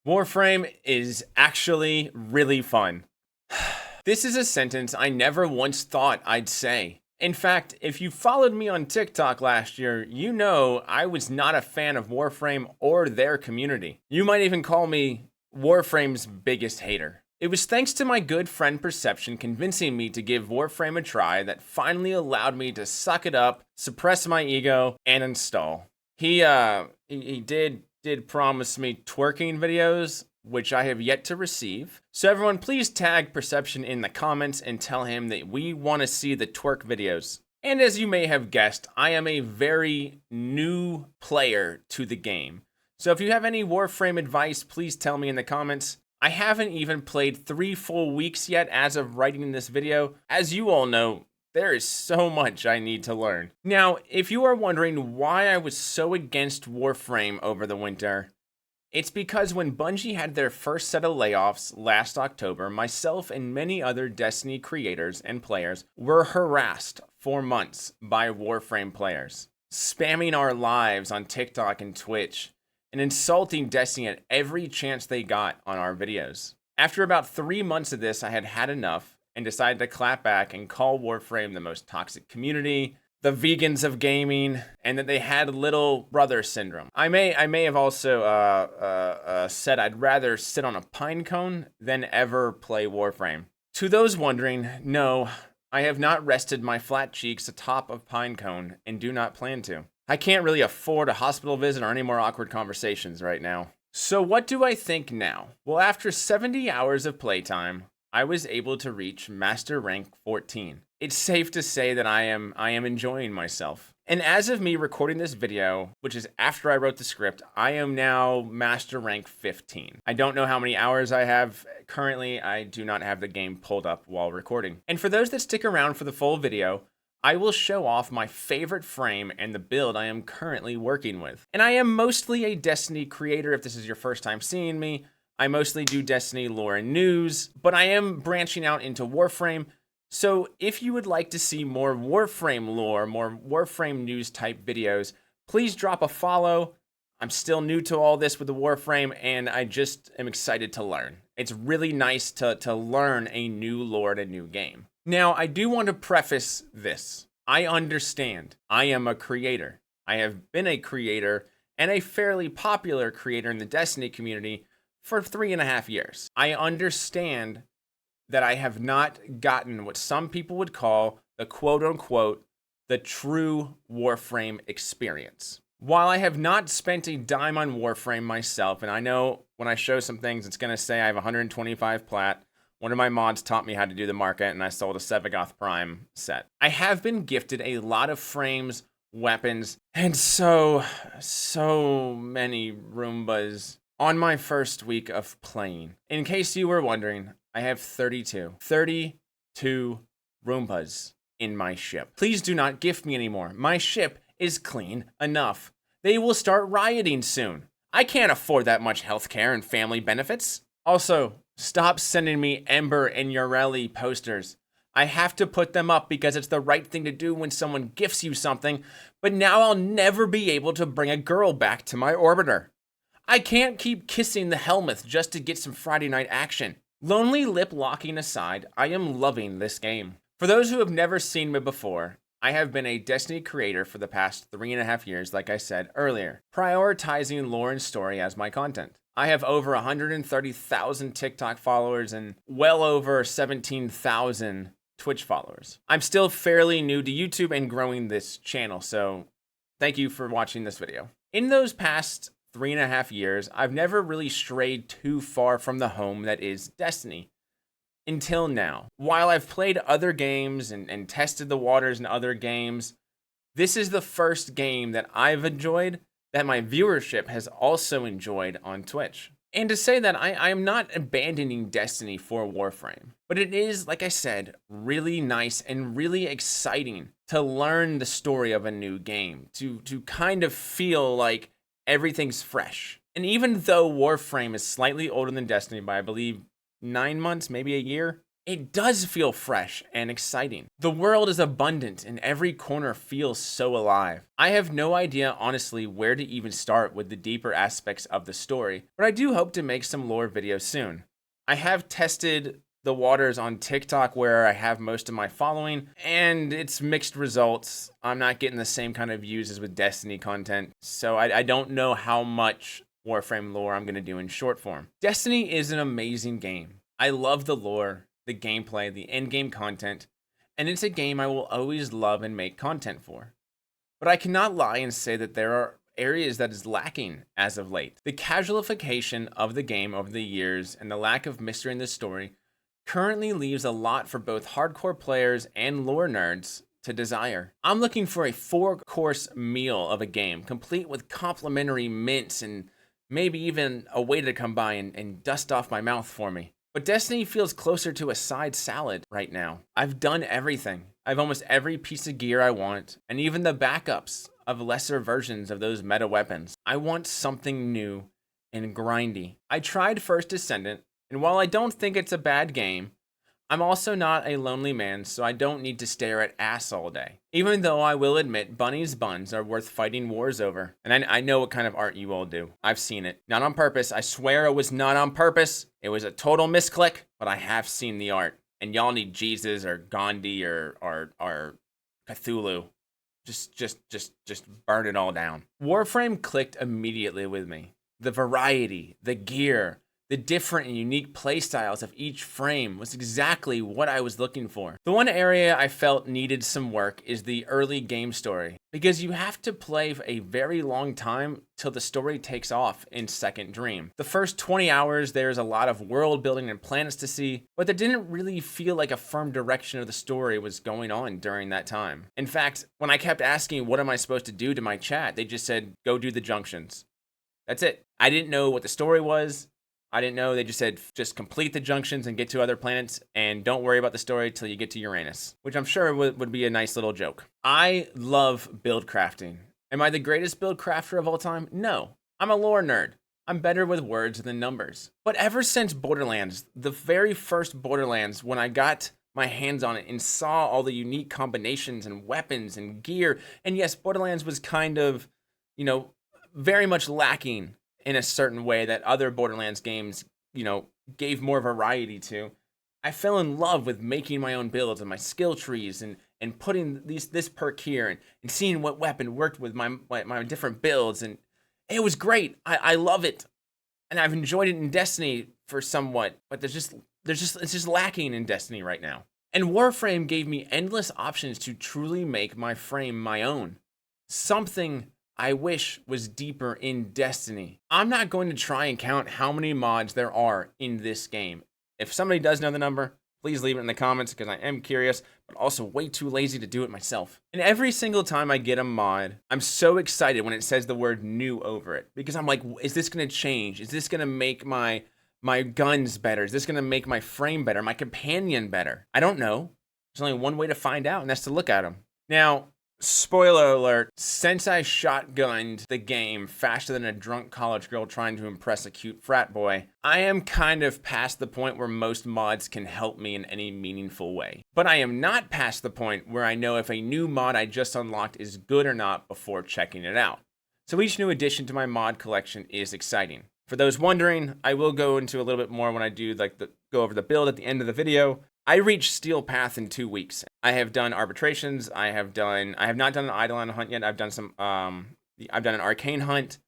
Warframe is actually really fun. This is a sentence I never once thought I'd say. In fact, if you followed me on TikTok last year, you know I was not a fan of Warframe or their community. You might even call me Warframe's biggest hater. It was thanks to my good friend Perception convincing me to give Warframe a try that finally allowed me to suck it up, suppress my ego, and install. He did promise me twerking videos, which I have yet to receive. So everyone, please tag Perception in the comments and tell him that we want to see the twerk videos. And as you may have guessed, I am a very new player to the game. So if you have any Warframe advice, please tell me in the comments. I haven't even played 3 full weeks yet as of writing this video. As you all know, there is so much I need to learn. Now, if you are wondering why I was so against Warframe over the winter, it's because when Bungie had their first set of layoffs last October, myself and many other Destiny creators and players were harassed for months by Warframe players, spamming our lives on TikTok and Twitch, and insulting Destiny at every chance they got on our videos. After about 3 months of this, I had had enough and decided to clap back and call Warframe the most toxic community, the vegans of gaming, and that they had little brother syndrome. I may have also said I'd rather sit on a pine cone than ever play Warframe. To those wondering, no, I have not rested my flat cheeks atop of pine cone and do not plan to. I can't really afford a hospital visit or any more awkward conversations right now. So what do I think now? Well, after 70 hours of playtime, I was able to reach Master Rank 14. It's safe to say that I am enjoying myself. And as of me recording this video, which is after I wrote the script, I am now Master Rank 15. I don't know how many hours I have currently. I do not have the game pulled up while recording. And for those that stick around for the full video, I will show off my favorite frame and the build I am currently working with. And I am mostly a Destiny creator if this is your first time seeing me. I mostly do Destiny lore and news, but I am branching out into Warframe. So if you would like to see more Warframe lore, more Warframe news type videos, please drop a follow. I'm still new to all this with the Warframe, and I just am excited to learn. It's really nice to learn a new lore and a new game. Now, I do want to preface this. I understand. I am a creator. I have been a creator and a fairly popular creator in the Destiny community for 3.5 years. I understand that I have not gotten what some people would call the quote-unquote, the true Warframe experience. While I have not spent a dime on Warframe myself, and I know when I show some things, it's going to say I have 125 plat. One of my mods taught me how to do the market, and I sold a Dagath Prime set. I have been gifted a lot of frames, weapons, and so many Roombas on my first week of playing. In case you were wondering, I have 32 Roombas in my ship. Please do not gift me anymore. My ship is clean enough. They will start rioting soon. I can't afford that much healthcare and family benefits. Also, stop sending me Ember and Yoreli posters. I have to put them up because it's the right thing to do when someone gifts you something, but now I'll never be able to bring a girl back to my orbiter. I can't keep kissing the Helmuth just to get some Friday night action. Lonely lip locking aside, I am loving this game. For those who have never seen me before, I have been a Destiny creator for the past 3.5 years, like I said earlier, prioritizing lore and story as my content. I have over 130,000 TikTok followers and well over 17,000 Twitch followers. I'm still fairly new to YouTube and growing this channel, so thank you for watching this video. In those past 3.5 years, I've never really strayed too far from the home that is Destiny. Until now. While I've played other games and tested the waters in other games, this is the first game that I've enjoyed that my viewership has also enjoyed on Twitch. And to say that I am not abandoning Destiny for Warframe, but it is, like I said, really nice and really exciting to learn the story of a new game, to kind of feel like everything's fresh. And even though Warframe is slightly older than Destiny by, I believe, 9 months, maybe a year, It does feel fresh and exciting. The world is abundant and every corner feels so alive. I have no idea, honestly, where to even start with the deeper aspects of the story, but I do hope to make some lore videos soon. I have tested the waters on TikTok where I have most of my following, and it's mixed results. I'm not getting the same kind of views as with Destiny content, so I don't know how much Warframe lore I'm going to do in short form. Destiny is an amazing game. I love the lore, the gameplay, the endgame content, and it's a game I will always love and make content for. But I cannot lie and say that there are areas that is lacking as of late. The casualification of the game over the years and the lack of mystery in the story currently leaves a lot for both hardcore players and lore nerds to desire. I'm looking for a 4-course meal of a game, complete with complimentary mints and maybe even a way to come by and dust off my mouth for me. But Destiny feels closer to a side salad right now. I've done everything. I have almost every piece of gear I want, and even the backups of lesser versions of those meta weapons. I want something new and grindy. I tried First Ascendant, and while I don't think it's a bad game, I'm also not a lonely man, so I don't need to stare at ass all day. Even though I will admit Bunny's buns are worth fighting wars over. And I know what kind of art you all do. I've seen it. Not on purpose. I swear it was not on purpose. It was a total misclick, but I have seen the art. And y'all need Jesus or Gandhi or Cthulhu. Just burn it all down. Warframe clicked immediately with me. The variety, the gear, the different and unique playstyles of each frame was exactly what I was looking for. The one area I felt needed some work is the early game story, because you have to play a very long time till the story takes off in Second Dream. The first 20 hours, there's a lot of world building and planets to see, but there didn't really feel like a firm direction of the story was going on during that time. In fact, when I kept asking what am I supposed to do to my chat, they just said, go do the junctions. That's it. I didn't know what the story was. I didn't know. They just said, just complete the junctions and get to other planets and don't worry about the story till you get to Uranus, which I'm sure would be a nice little joke. I love build crafting. Am I the greatest build crafter of all time? No. I'm a lore nerd. I'm better with words than numbers. But ever since Borderlands, the very first Borderlands, when I got my hands on it and saw all the unique combinations and weapons and gear, and yes, Borderlands was kind of, very much lacking in a certain way that other Borderlands games, gave more variety to. I fell in love with making my own builds and my skill trees and putting this perk here and seeing what weapon worked with my different builds. And it was great. I love it. And I've enjoyed it in Destiny for somewhat, but it's just lacking in Destiny right now. And Warframe gave me endless options to truly make my frame my own. Something I wish was deeper in Destiny. I'm not going to try and count how many mods there are in this game. If somebody does know the number, please leave it in the comments because I am curious, but also way too lazy to do it myself. And every single time I get a mod, I'm so excited when it says the word new over it because I'm like, is this going to change? Is this going to make my guns better? Is this going to make my frame better? My companion better? I don't know. There's only one way to find out, and that's to look at them. Now, spoiler alert, since I shotgunned the game faster than a drunk college girl trying to impress a cute frat boy, I am kind of past the point where most mods can help me in any meaningful way. But I am not past the point where I know if a new mod I just unlocked is good or not before checking it out. So each new addition to my mod collection is exciting. For those wondering, I will go into a little bit more when I do go over the build at the end of the video. I reached Steel Path in 2 weeks. I have done arbitrations. I have not done an Eidolon hunt yet. I've done I've done an Arcane hunt.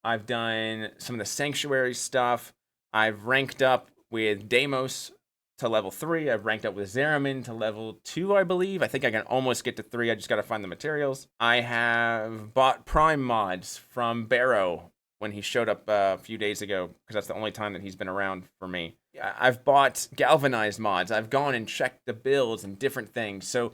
I've done some of the Sanctuary stuff. I've ranked up with Deimos to level 3. I've ranked up with Zeramin to level 2, I believe. I think I can almost get to 3. I just got to find the materials. I have bought Prime mods from Barrow when he showed up a few days ago, because that's the only time that he's been around for me. I've bought galvanized mods. I've gone and checked the builds and different things. So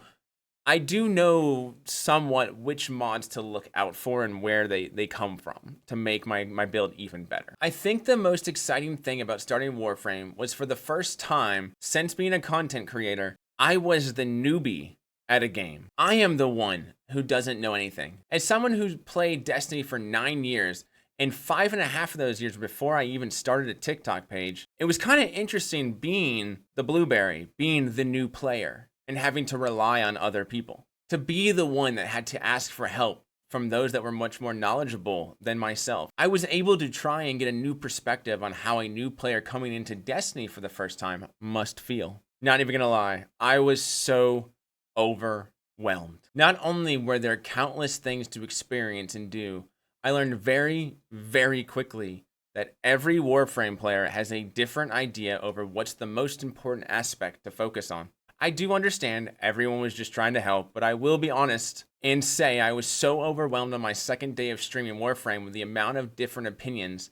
I do know somewhat which mods to look out for and where they come from to make my build even better. I think the most exciting thing about starting Warframe was for the first time since being a content creator, I was the newbie at a game. I am the one who doesn't know anything. As someone who's played Destiny for 9 years And 5.5 of those years before I even started a TikTok page, it was kind of interesting being the blueberry, being the new player, and having to rely on other people. To be the one that had to ask for help from those that were much more knowledgeable than myself. I was able to try and get a new perspective on how a new player coming into Destiny for the first time must feel. Not even gonna lie, I was so overwhelmed. Not only were there countless things to experience and do, I learned very, very quickly that every Warframe player has a different idea over what's the most important aspect to focus on. I do understand everyone was just trying to help, but I will be honest and say I was so overwhelmed on my second day of streaming Warframe with the amount of different opinions.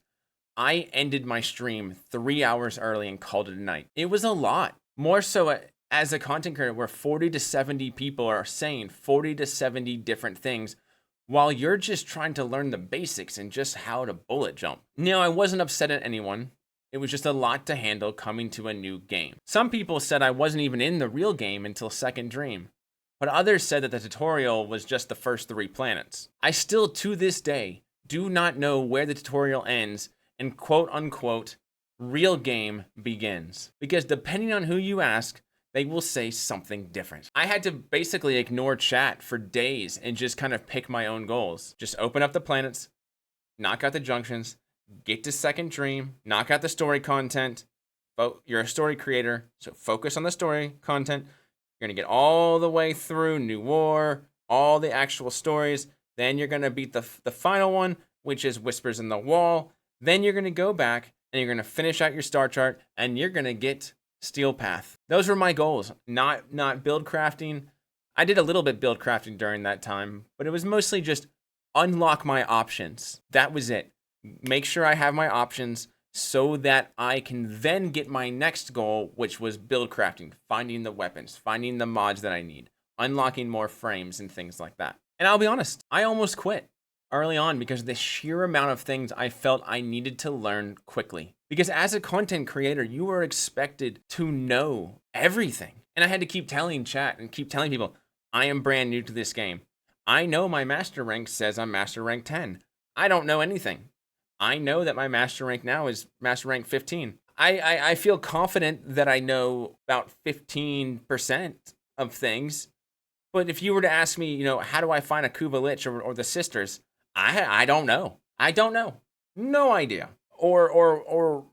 I ended my stream 3 hours early and called it a night. It was a lot. More so as a content creator where 40 to 70 people are saying 40 to 70 different things while you're just trying to learn the basics and just how to bullet jump. No, I wasn't upset at anyone. It was just a lot to handle coming to a new game. Some people said I wasn't even in the real game until Second Dream, but others said that the tutorial was just the first 3 planets. I still, to this day, do not know where the tutorial ends and quote unquote, real game begins. Because depending on who you ask, they will say something different. I had to basically ignore chat for days and just kind of pick my own goals. Just open up the planets, knock out the junctions, get to Second Dream, knock out the story content. You're a story creator, so focus on the story content. You're gonna get all the way through New War, all the actual stories. Then you're gonna beat the final one, which is Whispers in the Wall. Then you're gonna go back and you're gonna finish out your star chart and you're gonna get Steel Path. Those were my goals, not build crafting. I did a little bit build crafting during that time, but it was mostly just unlock my options. That was it. Make sure I have my options so that I can then get my next goal, which was build crafting, finding the weapons, finding the mods that I need, unlocking more frames and things like that. And I'll be honest, I almost quit early on because of the sheer amount of things I felt I needed to learn quickly. Because as a content creator, you are expected to know everything. And I had to keep telling chat and keep telling people, I am brand new to this game. I know my master rank says I'm master rank 10. I don't know anything. I know that my master rank now is master rank 15. I feel confident that I know about 15% of things. But if you were to ask me, how do I find a Kuva Lich or the sisters? I don't know. I don't know. No idea. Or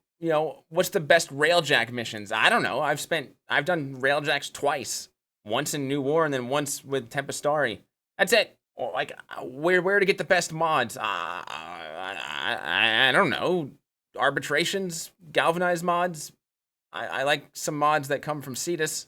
what's the best railjack missions? I don't know. I've done railjacks twice. Once in New War and then once with Tempestari. That's it. Or like where to get the best mods? I don't know. Arbitrations, galvanized mods. I like some mods that come from Cetus.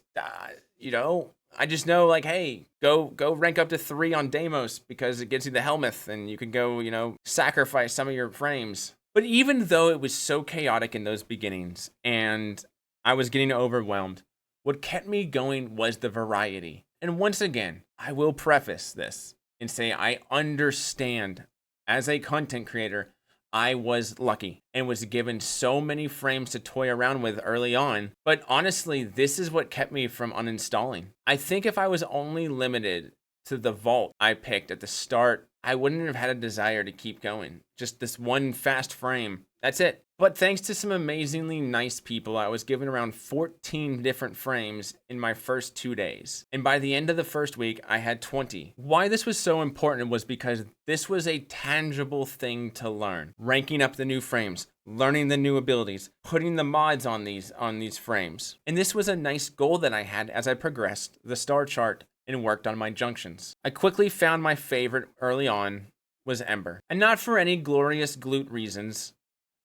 I just know, like, hey, go rank up to 3 on Deimos because it gives you the Helmuth and you can go, sacrifice some of your frames. But even though it was so chaotic in those beginnings and I was getting overwhelmed, what kept me going was the variety. And once again, I will preface this and say I understand as a content creator, I was lucky and was given so many frames to toy around with early on. But honestly, this is what kept me from uninstalling. I think if I was only limited to the vault I picked at the start, I wouldn't have had a desire to keep going. Just this one fast frame. That's it. But thanks to some amazingly nice people, I was given around 14 different frames in my first 2 days. And by the end of the first week, I had 20. Why this was so important was because this was a tangible thing to learn. Ranking up the new frames, learning the new abilities, putting the mods on these frames. And this was a nice goal that I had as I progressed the star chart and worked on my junctions. I quickly found my favorite early on was Ember. And not for any glorious glute reasons.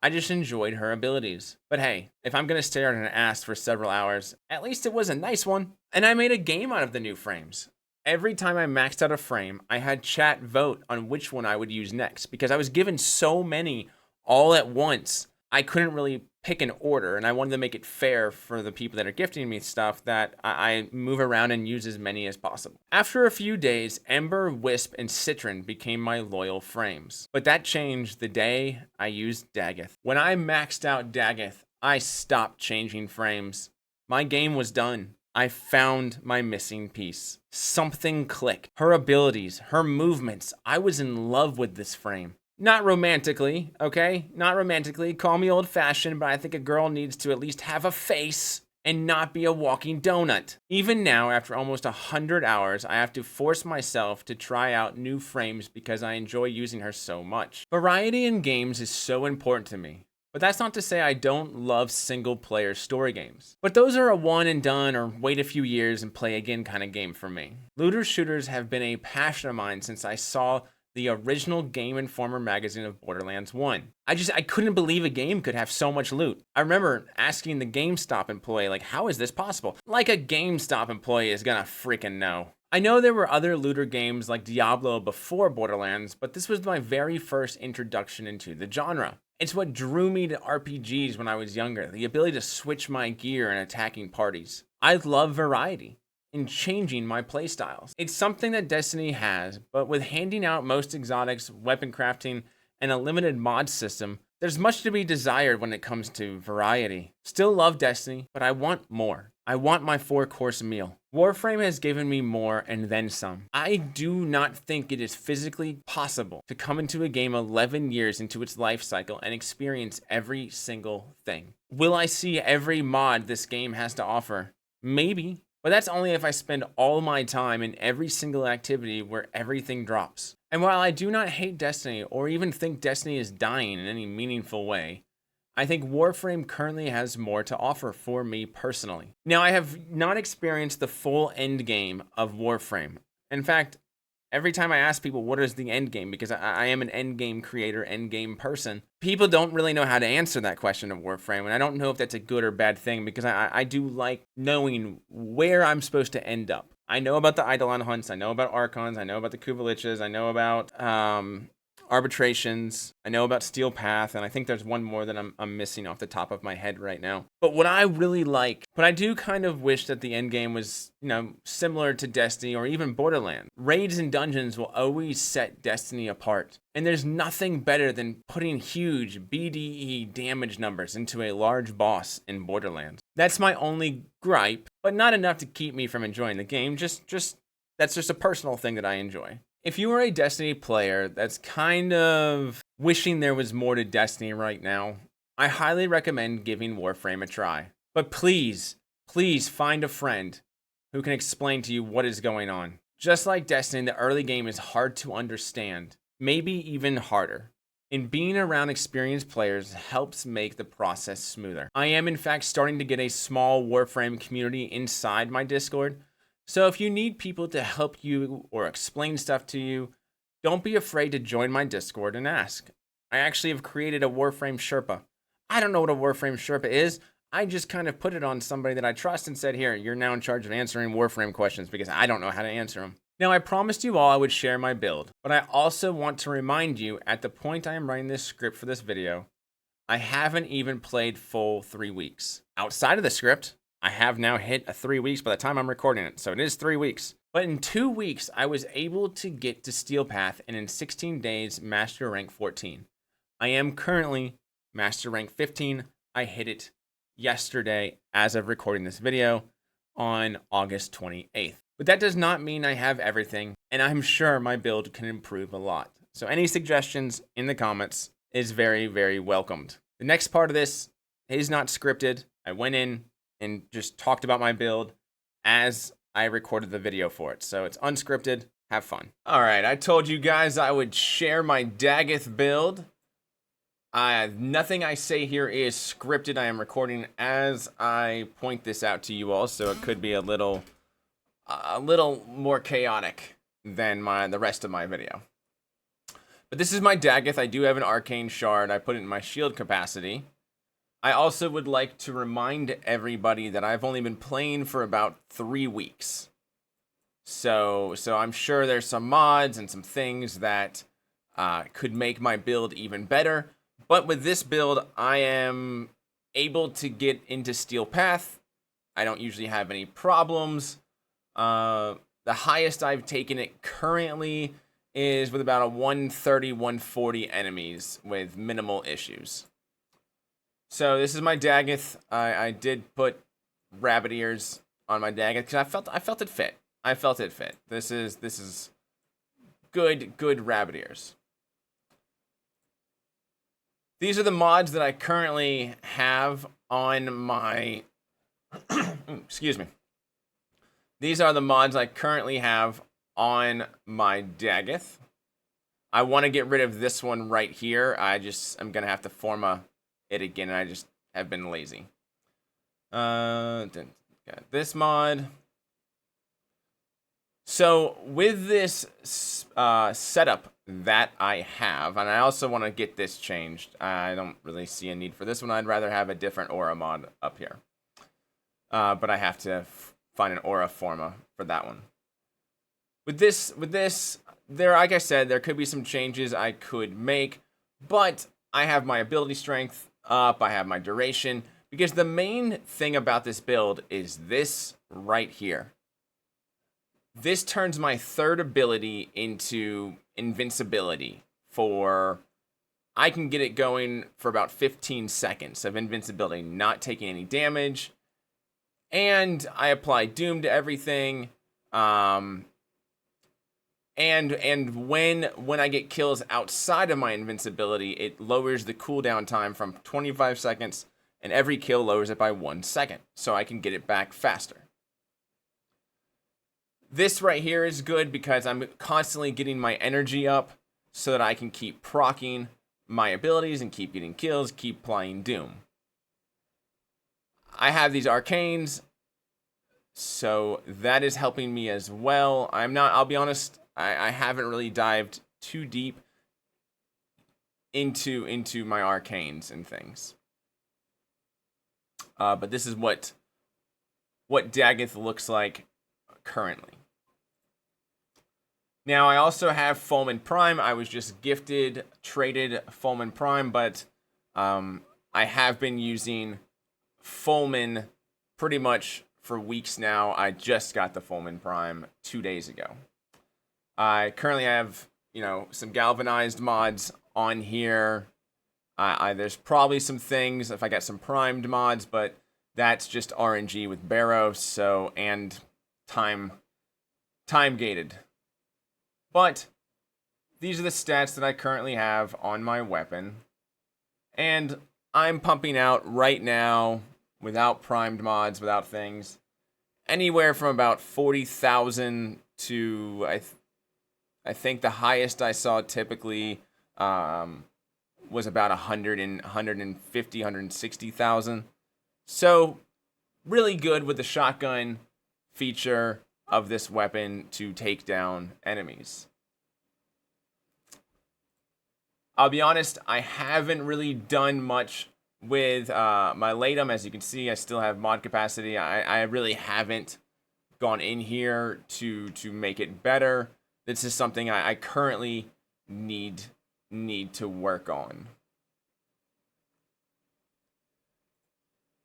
I just enjoyed her abilities. But hey, if I'm gonna stare at an ass for several hours, at least it was a nice one. And I made a game out of the new frames. Every time I maxed out a frame, I had chat vote on which one I would use next because I was given so many all at once. I couldn't really pick an order and I wanted to make it fair for the people that are gifting me stuff that I move around and use as many as possible. After a few days, Ember, Wisp, and Citron became my loyal frames. But that changed the day I used Dagath. When I maxed out Dagath, I stopped changing frames. My game was done. I found my missing piece. Something clicked. Her abilities, her movements. I was in love with this frame. Not romantically, okay? Not romantically. Call me old-fashioned, but I think a girl needs to at least have a face and not be a walking donut. Even now, after almost 100 hours, I have to force myself to try out new frames because I enjoy using her so much. Variety in games is so important to me. But that's not to say I don't love single-player story games. But those are a one and done or wait a few years and play again kind of game for me. Looter shooters have been a passion of mine since I saw the original Game Informer magazine of Borderlands 1. I couldn't believe a game could have so much loot. I remember asking the GameStop employee, like, how is this possible? Like a GameStop employee is gonna freaking know. I know there were other looter games like Diablo before Borderlands, but this was my very first introduction into the genre. It's what drew me to RPGs when I was younger, the ability to switch my gear in attacking parties. I love variety in changing my playstyles. It's something that Destiny has, but with handing out most exotics, weapon crafting, and a limited mod system, there's much to be desired when it comes to variety. Still love Destiny, but I want more. I want my 4-course meal. Warframe has given me more and then some. I do not think it is physically possible to come into a game 11 years into its life cycle and experience every single thing. Will I see every mod this game has to offer? Maybe. But that's only if I spend all my time in every single activity where everything drops. And while I do not hate Destiny or even think Destiny is dying in any meaningful way, I think Warframe currently has more to offer for me personally. Now, I have not experienced the full endgame of Warframe. In fact, every time I ask people what is the end game, because I am an end game creator, end game person, people don't really know how to answer that question of Warframe, and I don't know if that's a good or bad thing, because I do like knowing where I'm supposed to end up. I know about the Eidolon hunts, I know about Archons, I know about the Kuvaliches, I know about arbitrations, I know about Steel Path, and I think there's one more that I'm missing off the top of my head right now. But what I really like, but I do kind of wish that the end game was, similar to Destiny or even Borderlands. Raids and dungeons will always set Destiny apart. And there's nothing better than putting huge BDE damage numbers into a large boss in Borderlands. That's my only gripe, but not enough to keep me from enjoying the game. That's just a personal thing that I enjoy. If you are a Destiny player that's kind of wishing there was more to Destiny right now, I highly recommend giving Warframe a try. But please find a friend who can explain to you what is going on. Just like Destiny, the early game is hard to understand, maybe even harder. And being around experienced players helps make the process smoother. I am in fact starting to get a small Warframe community inside my Discord. So if you need people to help you or explain stuff to you, don't be afraid to join my Discord and ask. I actually have created a Warframe Sherpa. I don't know what a Warframe Sherpa is. I just kind of put it on somebody that I trust and said, here, you're now in charge of answering Warframe questions because I don't know how to answer them. Now, I promised you all I would share my build, but I also want to remind you at the point I am writing this script for this video, I haven't even played full 3 weeks. Outside of the script, I have now hit 3 weeks by the time I'm recording it, so it is 3 weeks. But in 2 weeks, I was able to get to Steel Path and in 16 days, Master Rank 14. I am currently Master Rank 15. I hit it yesterday as of recording this video on August 28th. But that does not mean I have everything, and I'm sure my build can improve a lot. So any suggestions in the comments is very, very welcomed. The next part of this is not scripted. I went in and just talked about my build as I recorded the video for it. So it's unscripted. Have fun. All right, I told you guys I would share my Dagath build. Nothing I say here is scripted. I am recording as I point this out to you all, so it could be a little more chaotic than the rest of my video. But this is my Dagath. I do have an arcane shard. I put it in my shield capacity. I also would like to remind everybody that I've only been playing for about 3 weeks. So I'm sure there's some mods and some things that could make my build even better. But with this build, I am able to get into Steel Path. I don't usually have any problems. The highest I've taken it currently is with about a 130, 140 enemies with minimal issues. So this is my Dagath. I did put rabbit ears on my Dagath because I felt it fit. I felt it fit. This is good rabbit ears. These are the mods that I currently have on my excuse me. These are the mods I currently have on my Dagath. I want to get rid of this one right here. I'm gonna have to forma it again, and I just have been lazy. Got this mod. So with this setup that I have, and I also want to get this changed. I don't really see a need for this one. I'd rather have a different aura mod up here. But I have to find an aura forma for that one. With this, there, like I said, there could be some changes I could make, but I have my ability strength up, I have my duration, because the main thing about this build is this right here. This turns my third ability into invincibility I can get it going for about 15 seconds of invincibility, not taking any damage, and I apply Doom to everything, and when I get kills outside of my invincibility, it lowers the cooldown time from 25 seconds, and every kill lowers it by 1 second, so I can get it back faster. This right here is good because I'm constantly getting my energy up so that I can keep proccing my abilities and keep getting kills, keep applying Doom. I have these arcanes, so that is helping me as well. I'll be honest, I haven't really dived too deep into my arcanes and things. But this is what Dagath looks like currently. Now, I also have Fulmin Prime. I was just traded Fulmin Prime, but I have been using Fulmin pretty much for weeks now. I just got the Fulmin Prime 2 days ago. I currently have, some galvanized mods on here. There's probably some things if I got some primed mods, but that's just RNG with Barrows, and time gated. But these are the stats that I currently have on my weapon, and I'm pumping out right now, without primed mods, without things, anywhere from about 40,000 to I think the highest I saw typically was about 150, 160,000. So really good with the shotgun feature of this weapon to take down enemies. I'll be honest, I haven't really done much with my Latum. As you can see, I still have mod capacity. I really haven't gone in here to make it better. This is something I currently need to work on.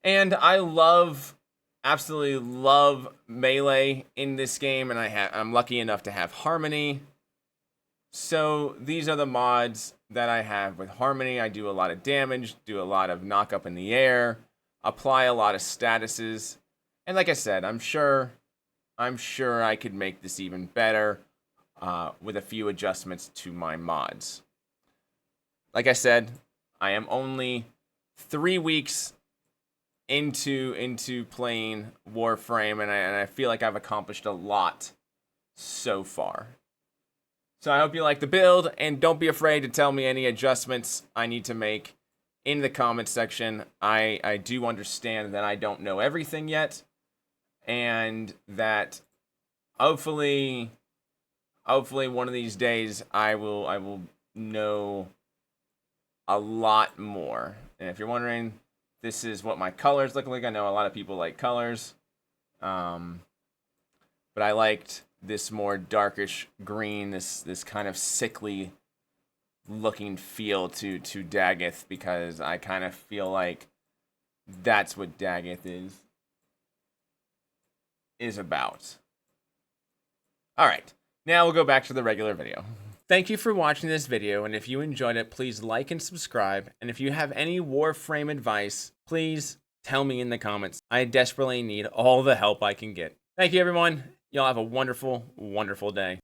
And I absolutely love melee in this game, and I'm lucky enough to have Harmony. So these are the mods that I have with Harmony. I do a lot of damage, do a lot of knock up in the air, apply a lot of statuses, and like I said, I'm sure I could make this even better with a few adjustments to my mods. Like I said, I am only 3 weeks into playing Warframe, and I feel like I've accomplished a lot so far. So I hope you like the build, and don't be afraid to tell me any adjustments I need to make in the comment section. I do understand that I don't know everything yet, and that hopefully one of these days I will know a lot more. And if you're wondering, this is what my colors look like. I know a lot of people like colors, but I liked this more darkish green, this kind of sickly looking feel to Dagath, because I kind of feel like that's what Dagath is about. All right, now we'll go back to the regular video. Thank you for watching this video, and if you enjoyed it, please like and subscribe. And if you have any Warframe advice, please tell me in the comments. I desperately need all the help I can get. Thank you, everyone. Y'all have a wonderful, wonderful day.